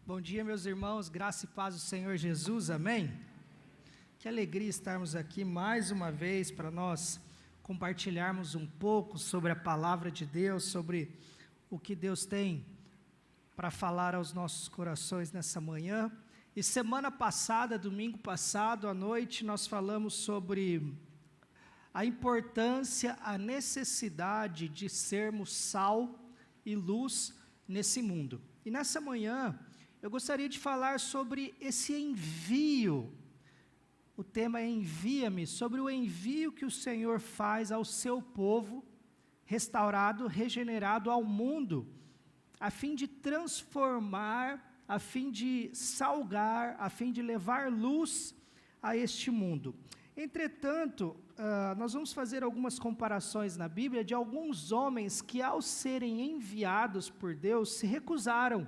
Bom dia, meus irmãos, graça e paz do Senhor Jesus, amém? Que alegria estarmos aqui mais uma vez para nós compartilharmos um pouco sobre a palavra de Deus, sobre o que Deus tem para falar aos nossos corações nessa manhã. E semana passada, domingo passado, à noite, nós falamos sobre a importância, a necessidade de sermos sal e luz nesse mundo. E nessa manhã, eu gostaria de falar sobre esse envio. O tema é envia-me, sobre o envio que o Senhor faz ao seu povo, restaurado, regenerado ao mundo, a fim de transformar, a fim de salgar, a fim de levar luz a este mundo. Entretanto, nós vamos fazer algumas comparações na Bíblia de alguns homens que, ao serem enviados por Deus, se recusaram,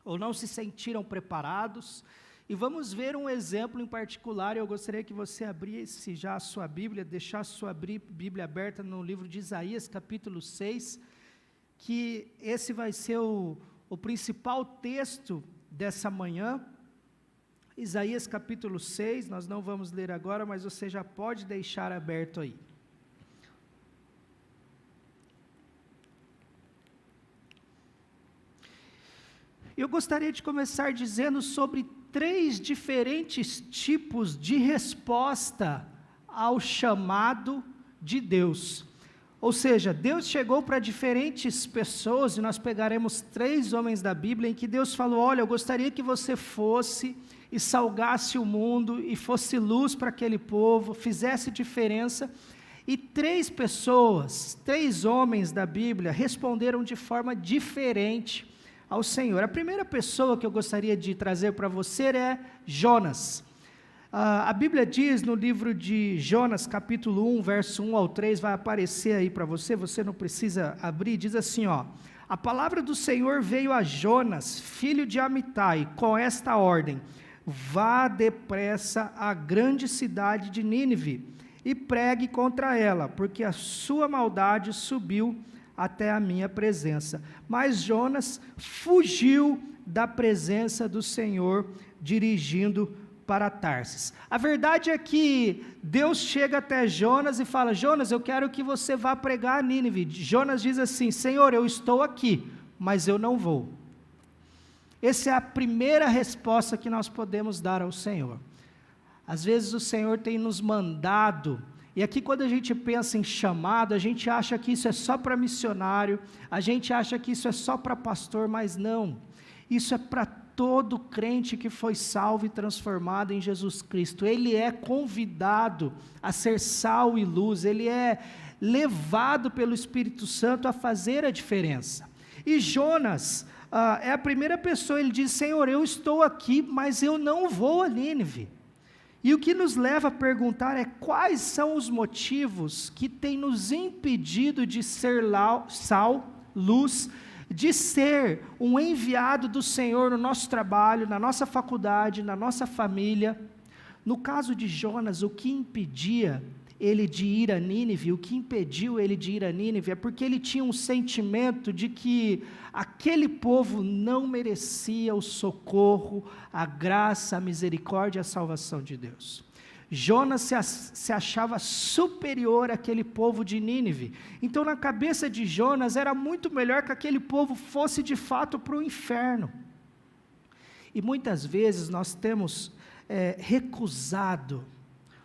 ou não se sentiram preparados, e vamos ver um exemplo em particular. Eu gostaria que você abrisse já a sua Bíblia, deixasse a sua Bíblia aberta no livro de Isaías, capítulo 6, que esse vai ser o principal texto dessa manhã. Isaías capítulo 6, nós não vamos ler agora, mas você já pode deixar aberto aí. Eu gostaria de começar dizendo sobre 3 diferentes tipos de resposta ao chamado de Deus. Ou seja, Deus chegou para diferentes pessoas, e nós pegaremos 3 homens da Bíblia, em que Deus falou: olha, eu gostaria que você fosse e salgasse o mundo, e fosse luz para aquele povo, fizesse diferença. E 3 pessoas, 3 homens da Bíblia, responderam de forma diferente ao Senhor. A primeira pessoa que eu gostaria de trazer para você é Jonas. A Bíblia diz no livro de Jonas, capítulo 1, verso 1 ao 3, vai aparecer aí para você, você não precisa abrir, diz assim, ó: a palavra do Senhor veio a Jonas, filho de Amitai, com esta ordem: vá depressa à grande cidade de Nínive, e pregue contra ela, porque a sua maldade subiu até a minha presença. Mas Jonas fugiu da presença do Senhor, dirigindo para Tarsis. A verdade é que Deus chega até Jonas e fala: Jonas, eu quero que você vá pregar a Nínive. Jonas diz assim: Senhor, eu estou aqui, mas eu não vou. Essa é a primeira resposta que nós podemos dar ao Senhor. Às vezes o Senhor tem nos mandado, e aqui quando a gente pensa em chamado, a gente acha que isso é só para missionário, a gente acha que isso é só para pastor, mas não. Isso é para todo crente que foi salvo e transformado em Jesus Cristo. Ele é convidado a ser sal e luz, ele é levado pelo Espírito Santo a fazer a diferença. E Jonas é a primeira pessoa. Ele diz: Senhor, eu estou aqui, mas eu não vou a Nínive. E o que nos leva a perguntar é: quais são os motivos que têm nos impedido de ser sal, luz, de ser um enviado do Senhor no nosso trabalho, na nossa faculdade, na nossa família? No caso de Jonas, o que impedia ele de ir a Nínive, o que impediu ele de ir a Nínive, é porque ele tinha um sentimento de que aquele povo não merecia o socorro, a graça, a misericórdia, a salvação de Deus. Jonas se achava superior àquele povo de Nínive. Então, na cabeça de Jonas, era muito melhor que aquele povo fosse de fato para o inferno. E muitas vezes nós temos recusado,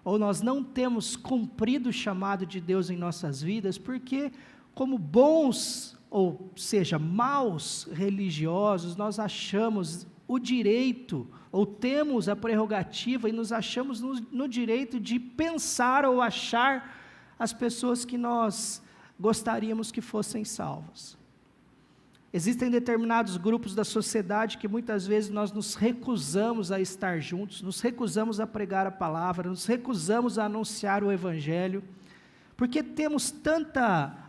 ou nós não temos cumprido o chamado de Deus em nossas vidas, porque como bons, ou seja, maus religiosos, nós achamos o direito, ou temos a prerrogativa, e nos achamos no direito de pensar ou achar as pessoas que nós gostaríamos que fossem salvas. Existem determinados grupos da sociedade que muitas vezes nós nos recusamos a estar juntos, nos recusamos a pregar a palavra, nos recusamos a anunciar o Evangelho, porque temos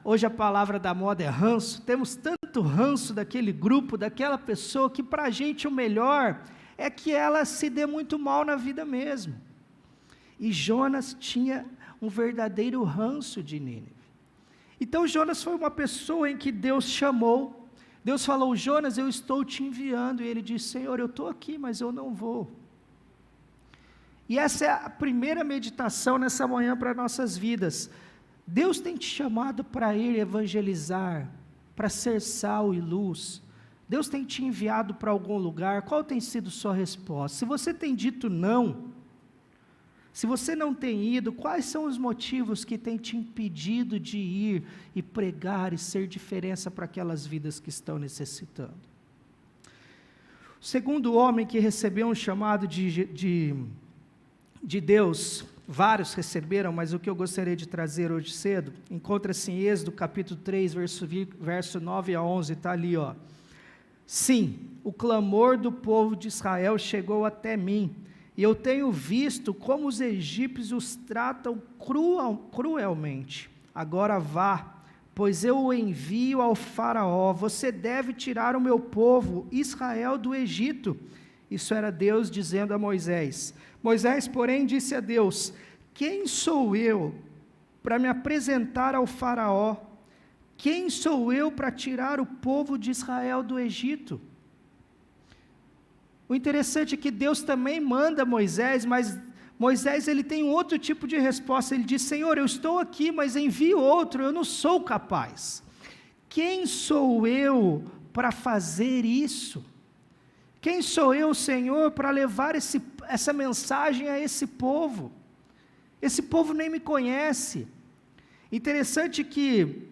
hoje a palavra da moda é ranço, temos tanto ranço daquele grupo, daquela pessoa, que para a gente o melhor é que ela se dê muito mal na vida mesmo. E Jonas tinha um verdadeiro ranço de Nínive. Então Jonas foi uma pessoa em que Deus chamou, Deus falou: Jonas, eu estou te enviando, e ele disse: Senhor, eu estou aqui, mas eu não vou. E essa é a primeira meditação nessa manhã para nossas vidas. Deus tem te chamado para ir evangelizar, para ser sal e luz. Deus tem te enviado para algum lugar. Qual tem sido sua resposta? Se você tem dito não, se você não tem ido, quais são os motivos que têm te impedido de ir e pregar e ser diferença para aquelas vidas que estão necessitando? O segundo homem que recebeu um chamado de Deus, vários receberam, mas o que eu gostaria de trazer hoje cedo, encontra-se em Êxodo capítulo 3, verso 9 a 11, está ali, ó. Sim, o clamor do povo de Israel chegou até mim, e eu tenho visto como os egípcios os tratam cruelmente. Agora vá, pois eu o envio ao faraó. Você deve tirar o meu povo, Israel, do Egito. Isso era Deus dizendo a Moisés. Moisés, porém, disse a Deus: quem sou eu para me apresentar ao faraó? Quem sou eu para tirar o povo de Israel do Egito? O interessante é que Deus também manda Moisés, mas Moisés ele tem um outro tipo de resposta. Ele diz: Senhor, eu estou aqui, mas envie outro, eu não sou capaz. Quem sou eu para fazer isso? Quem sou eu, Senhor, para levar essa mensagem a esse povo? Esse povo nem me conhece. Interessante que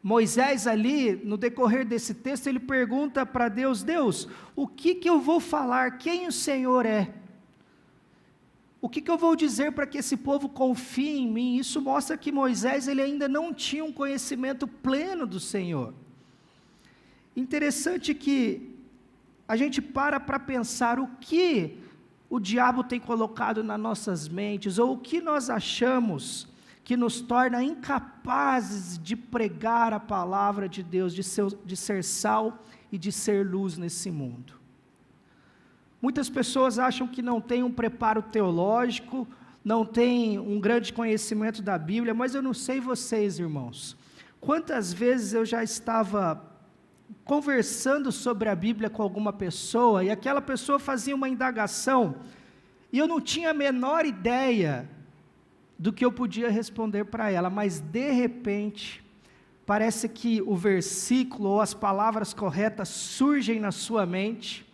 Moisés ali, no decorrer desse texto, ele pergunta para Deus: Deus, o que eu vou falar? Quem o Senhor é? O que eu vou dizer para que esse povo confie em mim? Isso mostra que Moisés ele ainda não tinha um conhecimento pleno do Senhor. Interessante que a gente para pensar o que o diabo tem colocado nas nossas mentes, ou o que nós achamos que nos torna incapazes de pregar a palavra de Deus, de ser sal e de ser luz nesse mundo. Muitas pessoas acham que não tem um preparo teológico, não tem um grande conhecimento da Bíblia, mas eu não sei vocês, irmãos, quantas vezes eu já estava conversando sobre a Bíblia com alguma pessoa, e aquela pessoa fazia uma indagação, e eu não tinha a menor ideia do que eu podia responder para ela, mas de repente, parece que o versículo ou as palavras corretas surgem na sua mente.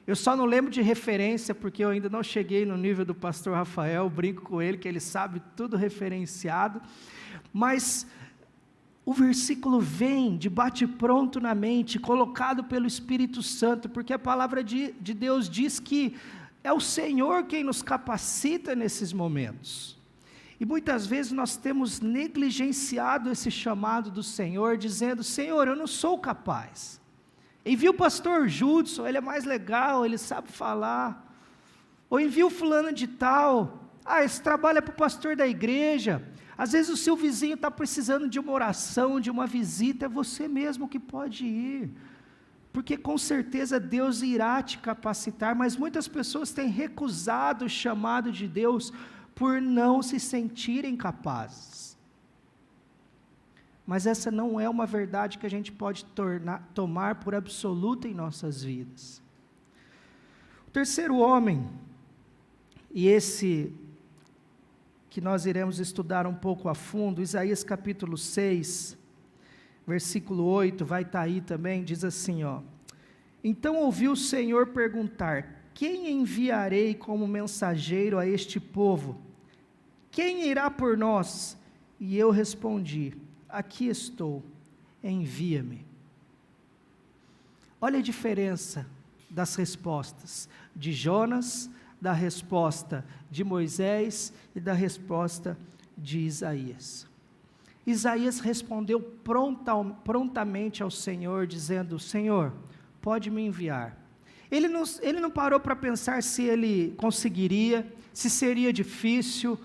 Eu só não lembro de referência, porque eu ainda não cheguei no nível do pastor Rafael, brinco com ele, que ele sabe tudo referenciado, mas o versículo vem de bate-pronto na mente, colocado pelo Espírito Santo, porque a palavra de Deus diz que é o Senhor quem nos capacita nesses momentos. E muitas vezes nós temos negligenciado esse chamado do Senhor, dizendo: Senhor, eu não sou capaz. Envia o pastor Judson, ele é mais legal, ele sabe falar. Ou envia o fulano de tal. Esse trabalho é para o pastor da igreja. Às vezes o seu vizinho está precisando de uma oração, de uma visita, é você mesmo que pode ir. Porque com certeza Deus irá te capacitar, mas muitas pessoas têm recusado o chamado de Deus por não se sentirem capazes. Mas essa não é uma verdade que a gente pode tomar por absoluta em nossas vidas. O terceiro homem, e esse que nós iremos estudar um pouco a fundo, Isaías capítulo 6, versículo 8, vai estar aí também, diz assim, ó: então ouvi o Senhor perguntar: quem enviarei como mensageiro a este povo? Quem irá por nós? E eu respondi: aqui estou, envia-me. Olha a diferença das respostas de Jonas, da resposta de Moisés e da resposta de Isaías. Isaías respondeu prontamente ao Senhor, dizendo: Senhor, pode me enviar. Ele não parou para pensar se ele conseguiria, se seria difícil,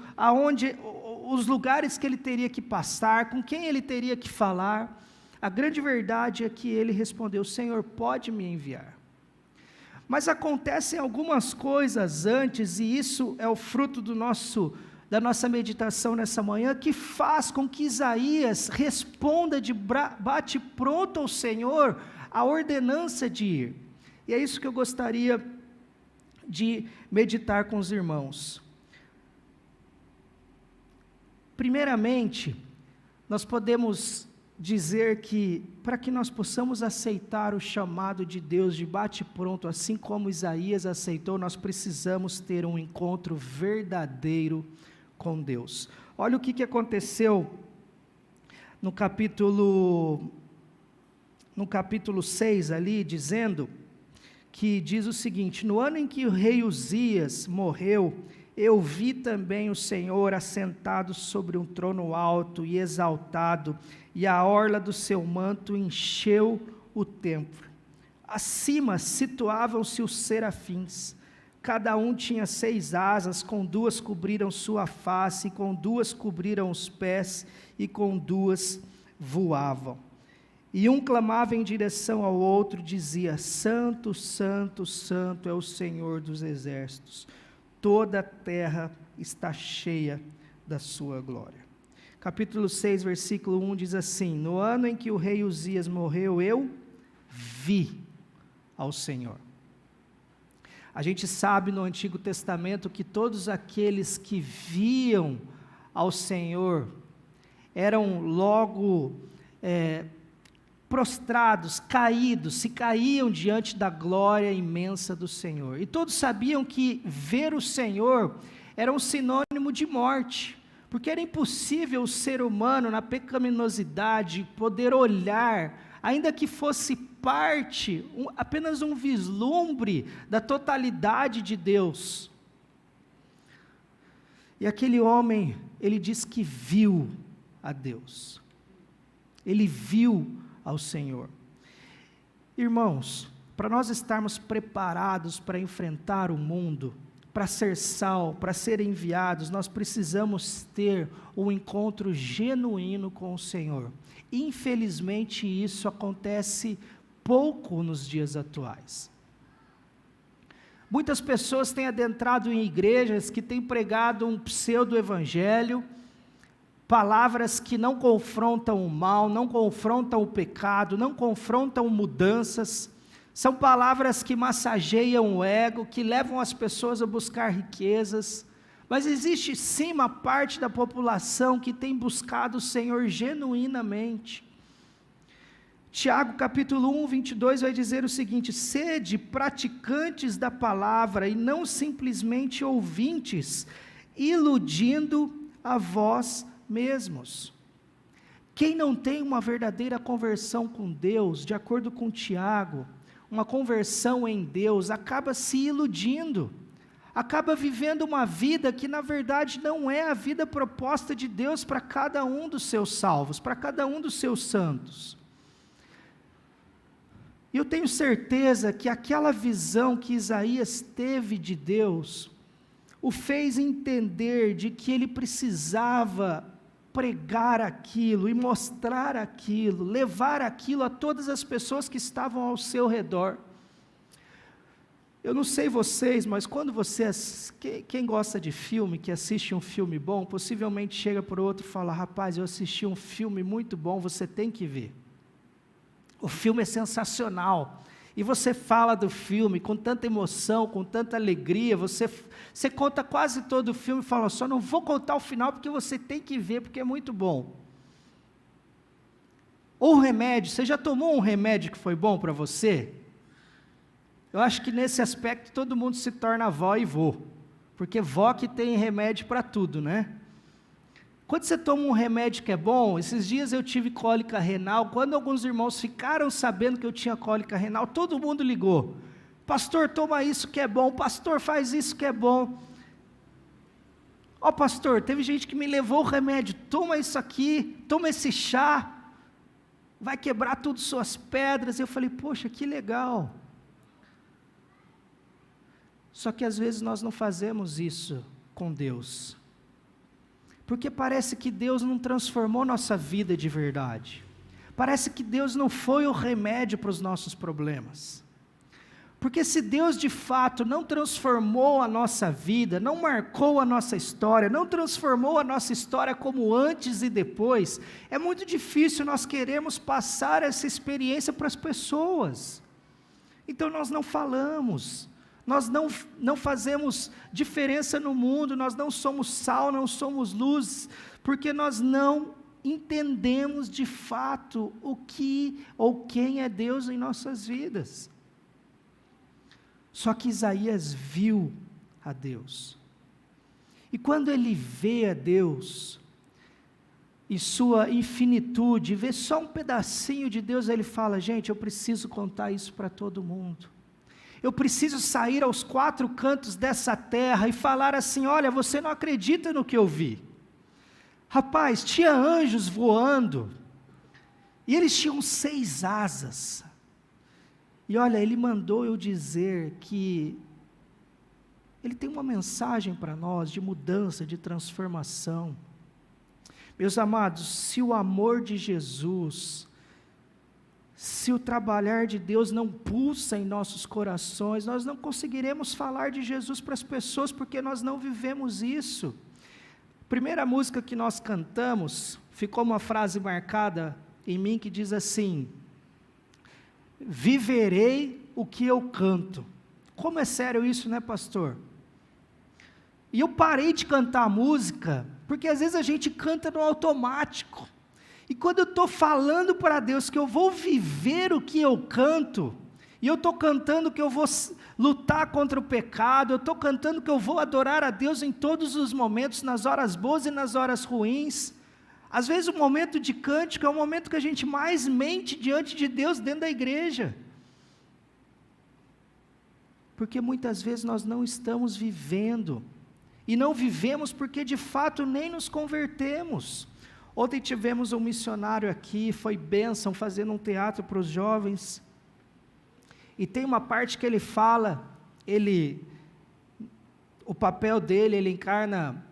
os lugares que ele teria que passar, com quem ele teria que falar. A grande verdade é que ele respondeu: Senhor, pode me enviar. Mas acontecem algumas coisas antes, e isso é o fruto da nossa meditação nessa manhã, que faz com que Isaías responda de bate-pronto ao Senhor a ordenança de ir. E é isso que eu gostaria de meditar com os irmãos. Primeiramente, nós podemos dizer que, para que nós possamos aceitar o chamado de Deus de bate-pronto, assim como Isaías aceitou, nós precisamos ter um encontro verdadeiro com Deus. Olha o que aconteceu no capítulo 6 ali, dizendo que diz o seguinte: no ano em que o rei Uzias morreu, eu vi também o Senhor assentado sobre um trono alto e exaltado, e a orla do seu manto encheu o templo. Acima situavam-se os serafins, cada um tinha 6 asas, com 2 cobriram sua face, com 2 cobriram os pés, e com 2 voavam. E um clamava em direção ao outro, dizia: Santo, Santo, Santo é o Senhor dos exércitos, toda a terra está cheia da sua glória. Capítulo 6, versículo 1 diz assim: no ano em que o rei Uzias morreu, eu vi ao Senhor. A gente sabe no Antigo Testamento que todos aqueles que viam ao Senhor eram logo prostrados, caídos, se caíam diante da glória imensa do Senhor. E todos sabiam que ver o Senhor era um sinônimo de morte, porque era impossível o ser humano, na pecaminosidade, poder olhar, ainda que fosse parte, apenas um vislumbre da totalidade de Deus. E aquele homem, ele diz que viu a Deus, ele viu ao Senhor. Irmãos, para nós estarmos preparados para enfrentar o mundo, para ser sal, para ser enviados, nós precisamos ter um encontro genuíno com o Senhor. Infelizmente isso acontece pouco nos dias atuais. Muitas pessoas têm adentrado em igrejas que têm pregado um pseudo-evangelho, palavras que não confrontam o mal, não confrontam o pecado, não confrontam mudanças, são palavras que massageiam o ego, que levam as pessoas a buscar riquezas, mas existe sim uma parte da população que tem buscado o Senhor genuinamente. Tiago capítulo 1, 22 vai dizer o seguinte: sede praticantes da palavra e não simplesmente ouvintes, iludindo a vós mesmos. Quem não tem uma verdadeira conversão com Deus, de acordo com Tiago, uma conversão em Deus, acaba se iludindo, acaba vivendo uma vida que na verdade não é a vida proposta de Deus para cada um dos seus salvos, para cada um dos seus santos. E eu tenho certeza que aquela visão que Isaías teve de Deus, o fez entender de que ele precisava pregar aquilo e mostrar aquilo, levar aquilo a todas as pessoas que estavam ao seu redor. Eu não sei vocês, mas quando quem gosta de filme, que assiste um filme bom, possivelmente chega para o outro e fala: rapaz, eu assisti um filme muito bom, você tem que ver. O filme é sensacional. E você fala do filme com tanta emoção, com tanta alegria, você conta quase todo o filme e fala: só não vou contar o final porque você tem que ver, porque é muito bom. Ou remédio, você já tomou um remédio que foi bom para você? Eu acho que nesse aspecto todo mundo se torna vó e vô, porque vó que tem remédio para tudo, né? Quando você toma um remédio que é bom, esses dias eu tive cólica renal, quando alguns irmãos ficaram sabendo que eu tinha cólica renal, todo mundo ligou: pastor, toma isso que é bom, pastor, faz isso que é bom. Ó pastor, teve gente que me levou o remédio, toma isso aqui, toma esse chá, vai quebrar tudo suas pedras. Eu falei: poxa, que legal. Só que às vezes nós não fazemos isso com Deus, porque parece que Deus não transformou nossa vida de verdade, parece que Deus não foi o remédio para os nossos problemas, Porque se Deus de fato não transformou a nossa vida, não marcou a nossa história, não transformou a nossa história como antes e depois, é muito difícil nós queremos passar essa experiência para as pessoas. Então nós não falamos, nós não fazemos diferença no mundo, nós não somos sal, não somos luz, porque nós não entendemos de fato o que ou quem é Deus em nossas vidas. Só que Isaías viu a Deus, e quando ele vê a Deus, e sua infinitude, vê só um pedacinho de Deus, ele fala: gente, eu preciso contar isso para todo mundo, eu preciso sair aos quatro cantos dessa terra, e falar assim: olha, você não acredita no que eu vi, rapaz, tinha anjos voando, e eles tinham 6 asas, e olha, ele mandou eu dizer que ele tem uma mensagem para nós, de mudança, de transformação. Meus amados, se o amor de Jesus, se o trabalhar de Deus não pulsa em nossos corações, nós não conseguiremos falar de Jesus para as pessoas, porque nós não vivemos isso. Primeira música que nós cantamos, ficou uma frase marcada em mim que diz assim: viverei o que eu canto. Como é sério isso, né, pastor? E eu parei de cantar a música, porque às vezes a gente canta no automático, e quando eu estou falando para Deus que eu vou viver o que eu canto, e eu estou cantando que eu vou lutar contra o pecado, eu estou cantando que eu vou adorar a Deus em todos os momentos, nas horas boas e nas horas ruins, às vezes o momento de cântico é o momento que a gente mais mente diante de Deus dentro da igreja, porque muitas vezes nós não estamos vivendo, e não vivemos porque de fato nem nos convertemos. Ontem tivemos um missionário aqui, foi bênção, fazendo um teatro para os jovens, e tem uma parte que ele fala, o papel dele, ele encarna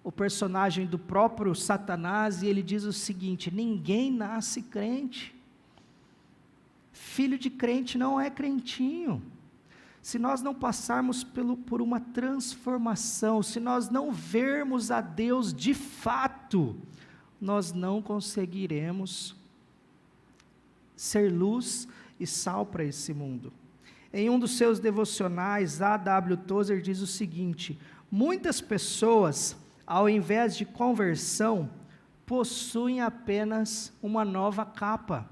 o personagem do próprio Satanás, e ele diz o seguinte: ninguém nasce crente, filho de crente não é crentinho, se nós não passarmos por uma transformação, se nós não vermos a Deus de fato, nós não conseguiremos ser luz e sal para esse mundo. Em um dos seus devocionais, A.W. Tozer diz o seguinte: muitas pessoas, ao invés de conversão, possuem apenas uma nova capa.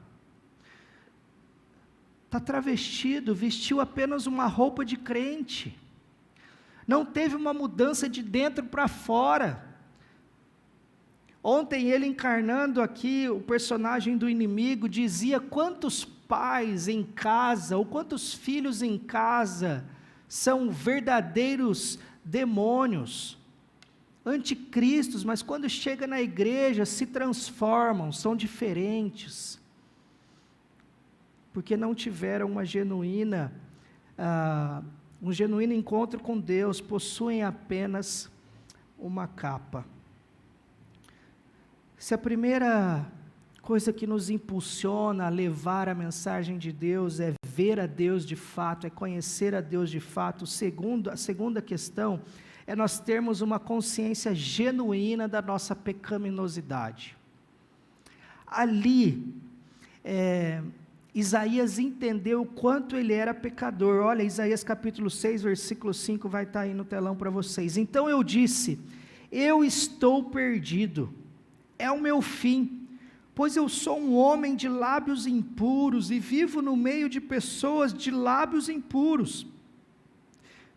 Está travestido, vestiu apenas uma roupa de crente, não teve uma mudança de dentro para fora. Ontem ele, encarnando aqui o personagem do inimigo, dizia quantos pais em casa, ou quantos filhos em casa, são verdadeiros demônios, anticristos, mas quando chega na igreja se transformam, são diferentes, porque não tiveram um genuíno encontro com Deus, possuem apenas uma capa. Se a primeira coisa que nos impulsiona a levar a mensagem de Deus é ver a Deus de fato, é conhecer a Deus de fato, a segunda questão é nós termos uma consciência genuína da nossa pecaminosidade. Ali, Isaías entendeu o quanto ele era pecador. Olha, Isaías capítulo 6, versículo 5, vai estar aí no telão para vocês. Então eu disse: eu estou perdido, é o meu fim, pois eu sou um homem de lábios impuros, e vivo no meio de pessoas de lábios impuros.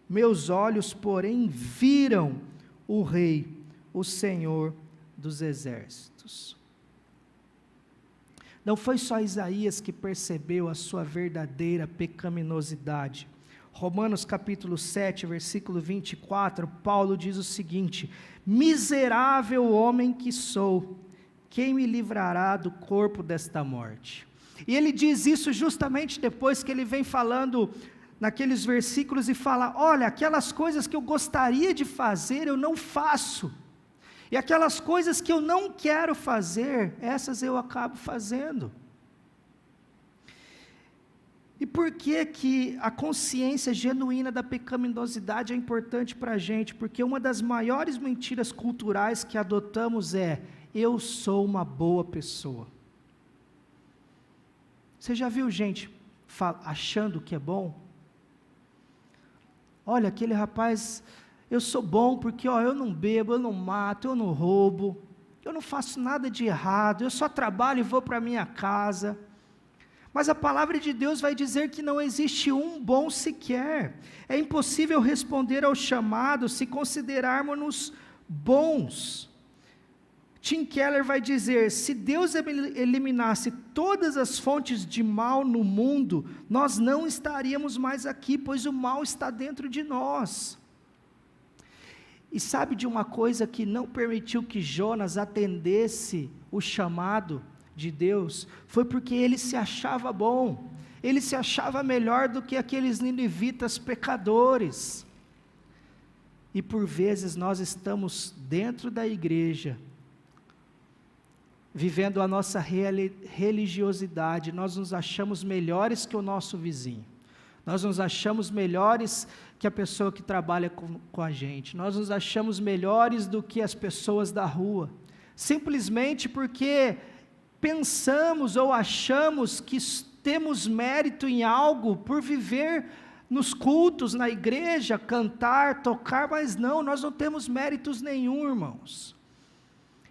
Meus olhos, porém, viram o Rei, o Senhor dos Exércitos. Não foi só Isaías que percebeu a sua verdadeira pecaminosidade. Romanos capítulo 7, versículo 24, Paulo diz o seguinte: miserável homem que sou, quem me livrará do corpo desta morte? E ele diz isso justamente depois que ele vem falando naqueles versículos e fala: olha, aquelas coisas que eu gostaria de fazer, eu não faço, e aquelas coisas que eu não quero fazer, essas eu acabo fazendo. E por que a consciência genuína da pecaminosidade é importante para a gente? Porque uma das maiores mentiras culturais que adotamos é: eu sou uma boa pessoa. Você já viu gente achando que é bom? Olha, aquele rapaz, eu sou bom porque eu não bebo, eu não mato, eu não roubo, eu não faço nada de errado, eu só trabalho e vou para a minha casa. Mas a palavra de Deus vai dizer que não existe um bom sequer. É impossível responder ao chamado se considerarmos-nos bons. Tim Keller vai dizer: se Deus eliminasse todas as fontes de mal no mundo, nós não estaríamos mais aqui, pois o mal está dentro de nós. E sabe de uma coisa que não permitiu que Jonas atendesse o chamado de Deus? Foi porque ele se achava bom, ele se achava melhor do que aqueles ninivitas pecadores. E por vezes nós estamos dentro da igreja, vivendo a nossa religiosidade, nós nos achamos melhores que o nosso vizinho, nós nos achamos melhores que a pessoa que trabalha com a gente, nós nos achamos melhores do que as pessoas da rua, simplesmente porque pensamos ou achamos que temos mérito em algo por viver nos cultos, na igreja, cantar, tocar, mas não, nós não temos méritos nenhum, irmãos.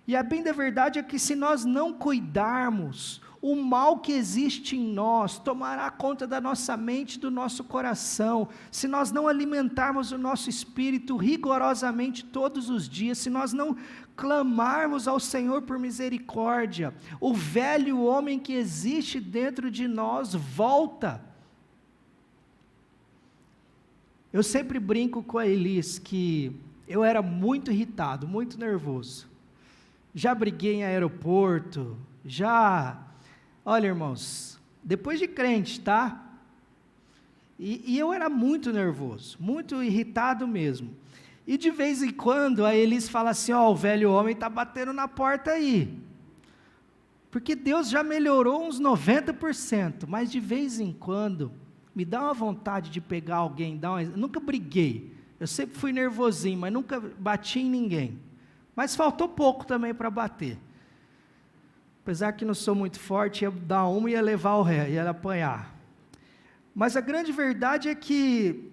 E a bem da verdade é que se nós não cuidarmos, o mal que existe em nós tomará conta da nossa mente, do nosso coração. Se nós não alimentarmos o nosso espírito rigorosamente todos os dias, se nós não clamarmos ao Senhor por misericórdia, o velho homem que existe dentro de nós volta. Eu sempre brinco com a Elis que eu era muito irritado, muito nervoso. Já briguei em aeroporto, olha, irmãos, depois de crente, tá? E eu era muito nervoso, muito irritado mesmo. E de vez em quando a Elis fala assim: o velho homem está batendo na porta aí. Porque Deus já melhorou uns 90%, mas de vez em quando me dá uma vontade de pegar alguém, nunca briguei, eu sempre fui nervosinho, mas nunca bati em ninguém. Mas faltou pouco também para bater. Apesar que não sou muito forte, ia dar uma e ia levar o ré, ia apanhar. Mas a grande verdade é que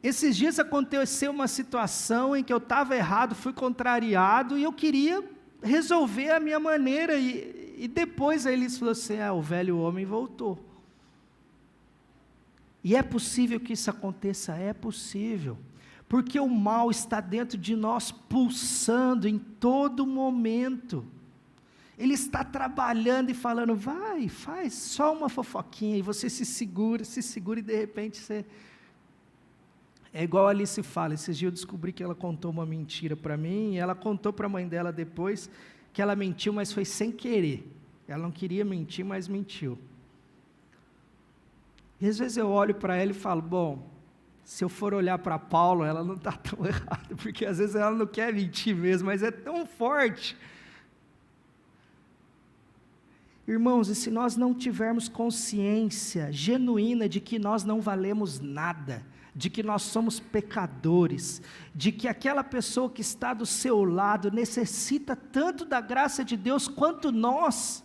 esses dias aconteceu uma situação em que eu estava errado, fui contrariado, e eu queria resolver a minha maneira, e depois aí eles falaram assim: o velho homem voltou. E é possível que isso aconteça? É possível. Porque o mal está dentro de nós, pulsando em todo momento. Ele está trabalhando e falando: vai, faz só uma fofoquinha, e você se segura, e de repente você... É igual a Alice fala, esses dias eu descobri que ela contou uma mentira para mim, e ela contou para a mãe dela depois, que ela mentiu, mas foi sem querer. Ela não queria mentir, mas mentiu. E às vezes eu olho para ela e falo: bom, se eu for olhar para Paulo, ela não está tão errada, porque às vezes ela não quer mentir mesmo, mas é tão forte. Irmãos, e se nós não tivermos consciência genuína de que nós não valemos nada, de que nós somos pecadores, de que aquela pessoa que está do seu lado necessita tanto da graça de Deus quanto nós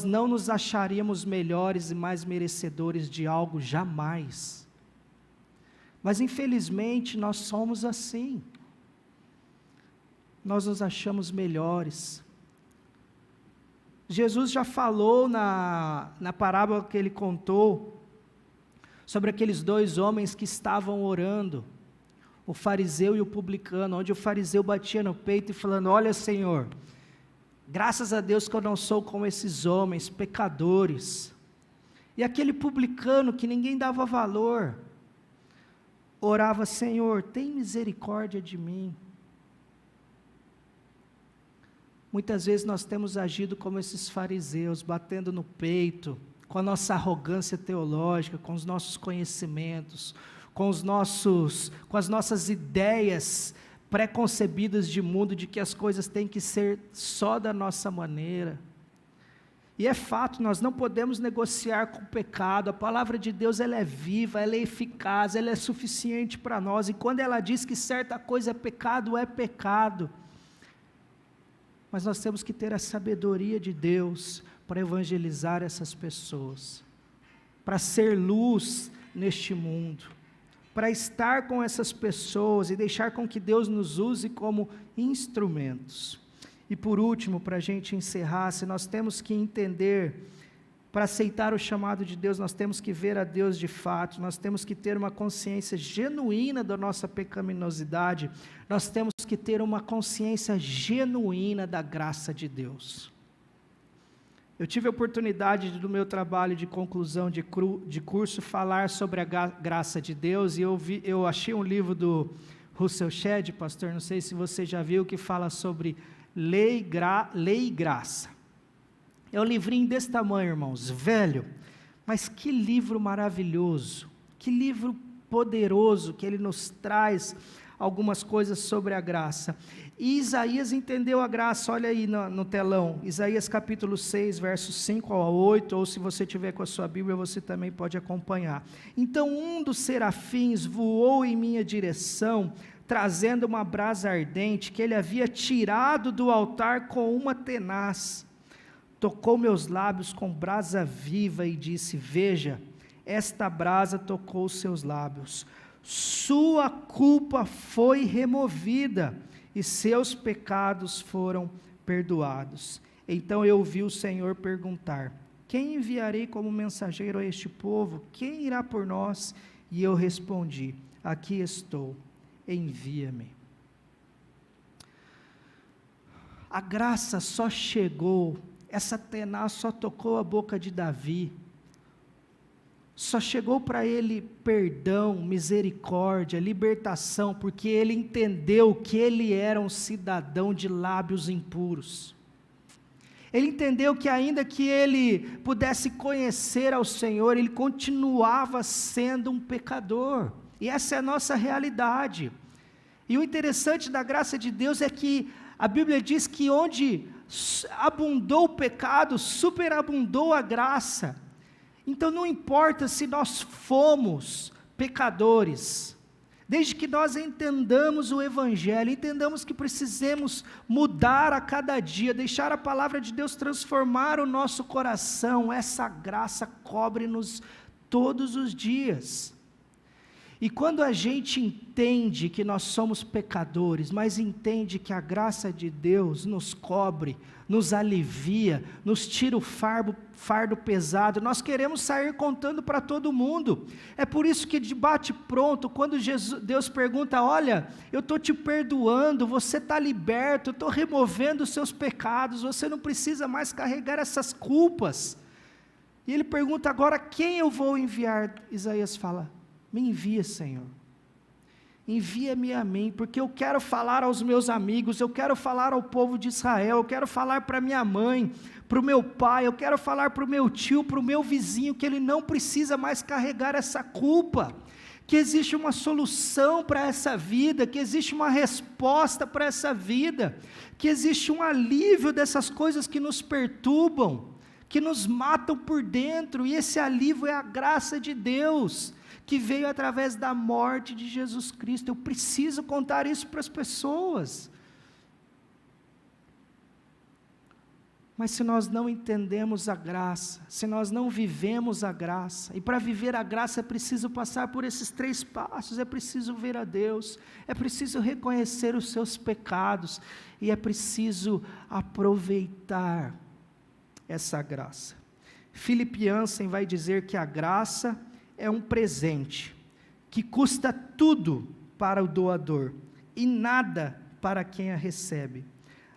não nos acharíamos melhores e mais merecedores de algo jamais. Mas infelizmente nós somos assim. Nós nos achamos melhores. Jesus já falou na parábola que ele contou, sobre aqueles dois homens que estavam orando, o fariseu e o publicano, onde o fariseu batia no peito e falando: olha, Senhor, graças a Deus que eu não sou como esses homens, pecadores. E aquele publicano que ninguém dava valor, orava: Senhor, tem misericórdia de mim. Muitas vezes nós temos agido como esses fariseus, batendo no peito, com a nossa arrogância teológica, com os nossos conhecimentos, com as nossas ideias pré-concebidas de mundo, de que as coisas têm que ser só da nossa maneira. E é fato, nós não podemos negociar com o pecado. A palavra de Deus, ela é viva, ela é eficaz, ela é suficiente para nós. E quando ela diz que certa coisa é pecado, é pecado. Mas nós temos que ter a sabedoria de Deus para evangelizar essas pessoas, para ser luz neste mundo, para estar com essas pessoas e deixar com que Deus nos use como instrumentos. E por último, para a gente encerrar, se nós temos que entender, para aceitar o chamado de Deus, nós temos que ver a Deus de fato, nós temos que ter uma consciência genuína da nossa pecaminosidade, nós temos que ter uma consciência genuína da graça de Deus. Eu tive a oportunidade do meu trabalho de conclusão de curso falar sobre a graça de Deus, e eu achei um livro do Russell Shedd, pastor, não sei se você já viu, que fala sobre lei e graça. É um livrinho desse tamanho, irmãos, velho, mas que livro maravilhoso, que livro poderoso, que ele nos traz algumas coisas sobre a graça. E Isaías entendeu a graça, olha aí no telão, Isaías capítulo 6, versos 5 ao 8, ou se você tiver com a sua Bíblia, você também pode acompanhar. Então um dos serafins voou em minha direção, trazendo uma brasa ardente, que ele havia tirado do altar com uma tenaz. Tocou meus lábios com brasa viva e disse: veja, esta brasa tocou os seus lábios. Sua culpa foi removida e seus pecados foram perdoados. Então eu ouvi o Senhor perguntar: quem enviarei como mensageiro a este povo? Quem irá por nós? E eu respondi: aqui estou, envia-me. A graça só chegou, essa tenaz só tocou a boca de Davi, só chegou para ele perdão, misericórdia, libertação, porque ele entendeu que ele era um cidadão de lábios impuros. Ele entendeu que ainda que ele pudesse conhecer ao Senhor, ele continuava sendo um pecador, e essa é a nossa realidade. E o interessante da graça de Deus é que a Bíblia diz que onde abundou o pecado, superabundou a graça. Então não importa se nós fomos pecadores, desde que nós entendamos o Evangelho, entendamos que precisamos mudar a cada dia, deixar a palavra de Deus transformar o nosso coração, essa graça cobre-nos todos os dias. E quando a gente entende que nós somos pecadores, mas entende que a graça de Deus nos cobre, nos alivia, nos tira o fardo pesado, nós queremos sair contando para todo mundo. É por isso que de bate pronto, quando Deus pergunta: olha, eu estou te perdoando, você está liberto, eu estou removendo os seus pecados, você não precisa mais carregar essas culpas. E ele pergunta agora: quem eu vou enviar? Isaías fala: me envia, Senhor, envia-me a mim, porque eu quero falar aos meus amigos, eu quero falar ao povo de Israel, eu quero falar para minha mãe, para o meu pai, eu quero falar para o meu tio, para o meu vizinho, que ele não precisa mais carregar essa culpa, que existe uma solução para essa vida, que existe uma resposta para essa vida, que existe um alívio dessas coisas que nos perturbam, que nos matam por dentro, e esse alívio é a graça de Deus, que veio através da morte de Jesus Cristo. Eu preciso contar isso para as pessoas. Mas se nós não entendemos a graça, se nós não vivemos a graça, e para viver a graça é preciso passar por esses 3 passos, é preciso ver a Deus, é preciso reconhecer os seus pecados, e é preciso aproveitar essa graça. Philip Yancey vai dizer que a graça é um presente, que custa tudo para o doador, e nada para quem a recebe.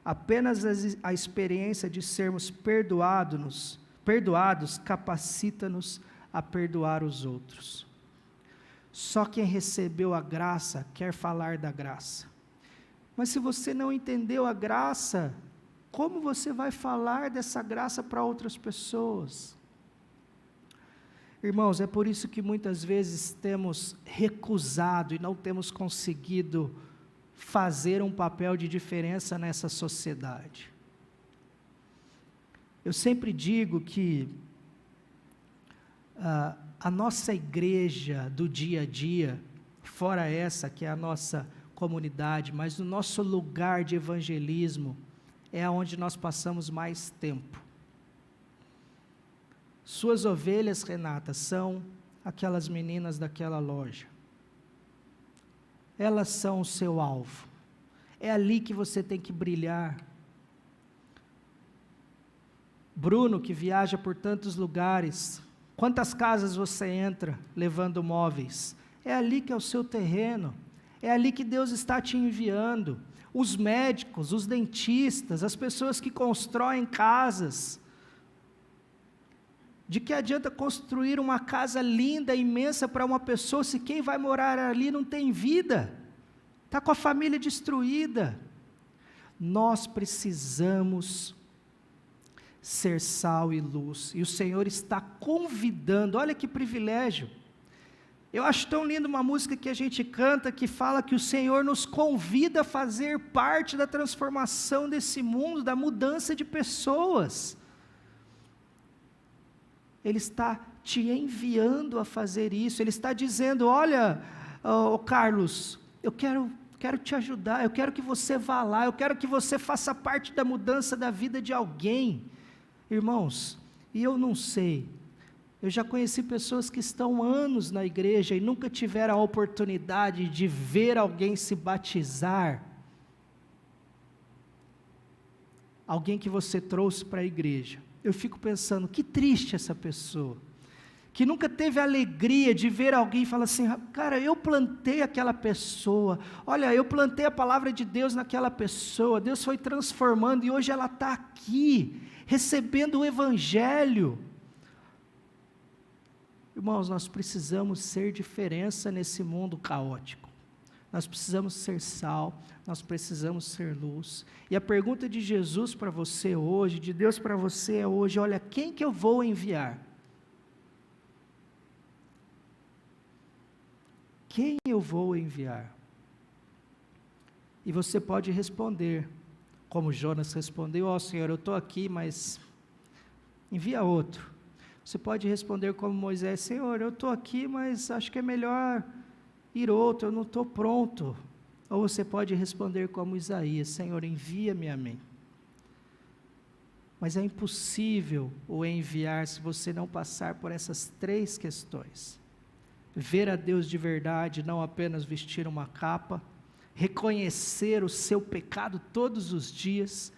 Apenas a experiência de sermos perdoados capacita-nos a perdoar os outros. Só quem recebeu a graça quer falar da graça. Mas se você não entendeu a graça, como você vai falar dessa graça para outras pessoas? Irmãos, é por isso que muitas vezes temos recusado e não temos conseguido fazer um papel de diferença nessa sociedade. Eu sempre digo que a nossa igreja do dia a dia, fora essa que é a nossa comunidade, mas o nosso lugar de evangelismo é onde nós passamos mais tempo. Suas ovelhas, Renata, são aquelas meninas daquela loja. Elas são o seu alvo. É ali que você tem que brilhar. Bruno, que viaja por tantos lugares, quantas casas você entra levando móveis? É ali que é o seu terreno. É ali que Deus está te enviando. Os médicos, os dentistas, as pessoas que constroem casas. De que adianta construir uma casa linda, imensa para uma pessoa, se quem vai morar ali não tem vida? Está com a família destruída. Nós precisamos ser sal e luz. E o Senhor está convidando, olha que privilégio. Eu acho tão lindo uma música que a gente canta, que fala que o Senhor nos convida a fazer parte da transformação desse mundo, da mudança de pessoas. Ele está te enviando a fazer isso, Ele está dizendo, olha, Carlos, eu quero te ajudar, eu quero que você vá lá, eu quero que você faça parte da mudança da vida de alguém. Irmãos, e eu não sei, eu já conheci pessoas que estão anos na igreja e nunca tiveram a oportunidade de ver alguém se batizar. Alguém que você trouxe para a igreja. Eu fico pensando, que triste essa pessoa, que nunca teve a alegria de ver alguém e falar assim, cara, eu plantei aquela pessoa, olha, eu plantei a palavra de Deus naquela pessoa, Deus foi transformando e hoje ela está aqui, recebendo o evangelho. Irmãos, nós precisamos ser diferença nesse mundo caótico. Nós precisamos ser sal, nós precisamos ser luz. E a pergunta de Jesus para você hoje, de Deus para você é hoje, olha, quem que eu vou enviar? Quem eu vou enviar? E você pode responder, como Jonas respondeu, ó Senhor, eu estou aqui, mas envia outro. Você pode responder como Moisés, Senhor, eu estou aqui, mas acho que é melhor ir outro, eu não estou pronto. Ou você pode responder como Isaías, Senhor, envia-me a mim. Mas é impossível o enviar se você não passar por essas três questões. Ver a Deus de verdade, não apenas vestir uma capa, reconhecer o seu pecado todos os dias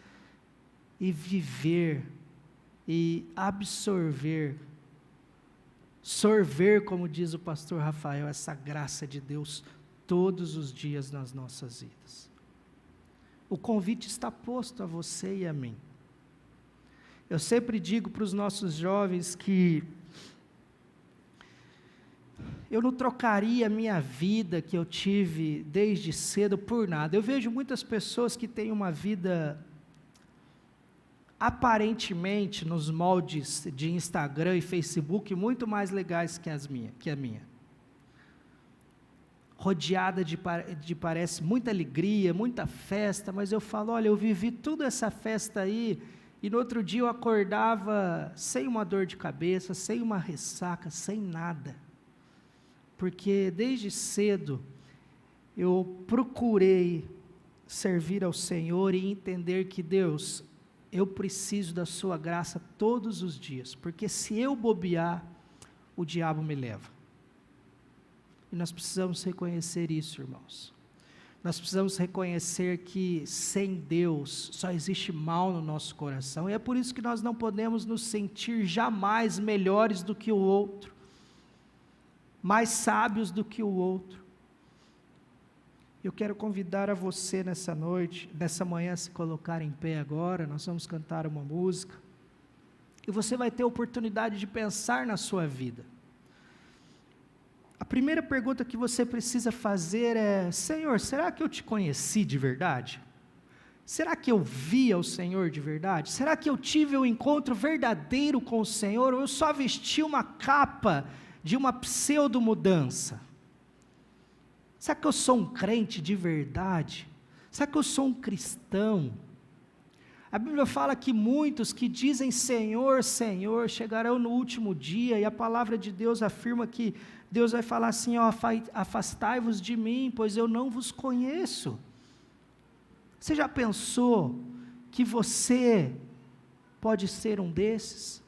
e viver e absorver, sorver, como diz o pastor Rafael, essa graça de Deus todos os dias nas nossas vidas. O convite está posto a você e a mim. Eu sempre digo para os nossos jovens que eu não trocaria a minha vida que eu tive desde cedo por nada. Eu vejo muitas pessoas que têm uma vida aparentemente nos moldes de Instagram e Facebook muito mais legais que a minha. Rodeada de parece muita alegria, muita festa, mas eu falo, olha, eu vivi toda essa festa aí, e no outro dia eu acordava sem uma dor de cabeça, sem uma ressaca, sem nada. Porque desde cedo eu procurei servir ao Senhor e entender que Deus, eu preciso da sua graça todos os dias, porque se eu bobear, o diabo me leva. E nós precisamos reconhecer isso, irmãos. Nós precisamos reconhecer que sem Deus só existe mal no nosso coração, e é por isso que nós não podemos nos sentir jamais melhores do que o outro, mais sábios do que o outro. Eu quero convidar a você nessa noite, nessa manhã, a se colocar em pé agora, nós vamos cantar uma música, e você vai ter a oportunidade de pensar na sua vida. A primeira pergunta que você precisa fazer é, Senhor, será que eu te conheci de verdade? Será que eu vi ao Senhor de verdade? Será que eu tive um encontro verdadeiro com o Senhor, ou eu só vesti uma capa de uma pseudo-mudança? Será que eu sou um crente de verdade? Será que eu sou um cristão? A Bíblia fala que muitos que dizem Senhor, Senhor, chegarão no último dia, e a palavra de Deus afirma que Deus vai falar assim, ó, afastai-vos de mim, pois eu não vos conheço. Você já pensou que você pode ser um desses?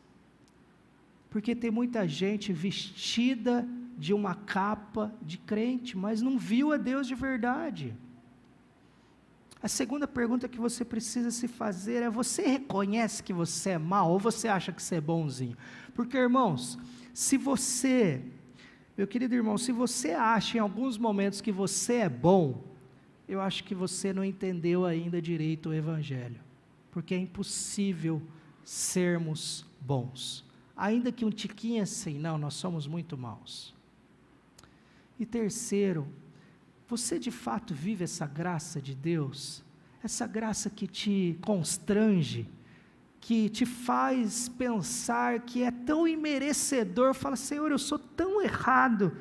Porque tem muita gente vestida de uma capa de crente, mas não viu a Deus de verdade. A segunda pergunta que você precisa se fazer é: você reconhece que você é mau ou você acha que você é bonzinho? Porque, irmãos, meu querido irmão, se você acha em alguns momentos que você é bom, eu acho que você não entendeu ainda direito o Evangelho, porque é impossível sermos bons, ainda que um tiquinho assim, não, nós somos muito maus. E terceiro, você de fato vive essa graça de Deus? Essa graça que te constrange, que te faz pensar que é tão imerecedor, fala, Senhor, eu sou tão errado,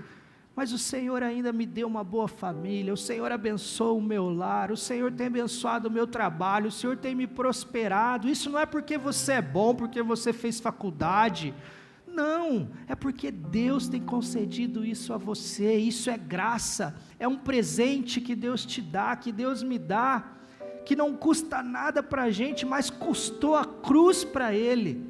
mas o Senhor ainda me deu uma boa família, o Senhor abençoou o meu lar, o Senhor tem abençoado o meu trabalho, o Senhor tem me prosperado. Isso não é porque você é bom, porque você fez faculdade, não, é porque Deus tem concedido isso a você. Isso é graça, é um presente que Deus te dá, que Deus me dá, que não custa nada para a gente, mas custou a cruz para Ele,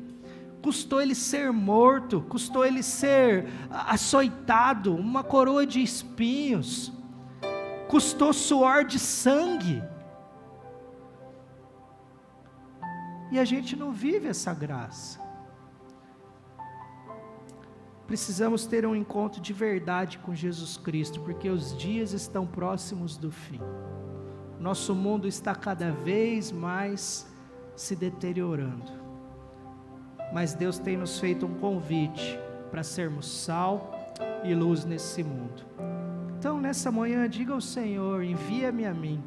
custou Ele ser morto, custou Ele ser açoitado, uma coroa de espinhos, custou suor de sangue, e a gente não vive essa graça. Precisamos ter um encontro de verdade com Jesus Cristo, porque os dias estão próximos do fim. Nosso mundo está cada vez mais se deteriorando, mas Deus tem nos feito um convite para sermos sal e luz nesse mundo. Então nessa manhã diga ao Senhor, envia-me a mim,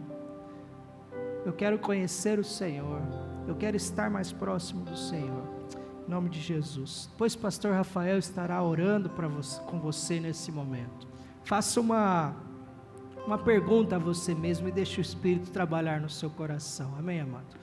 eu quero conhecer o Senhor, eu quero estar mais próximo do Senhor, em nome de Jesus. Pois pastor Rafael estará orando com você nesse momento. Faça uma pergunta a você mesmo e deixe o Espírito trabalhar no seu coração, amém, amado?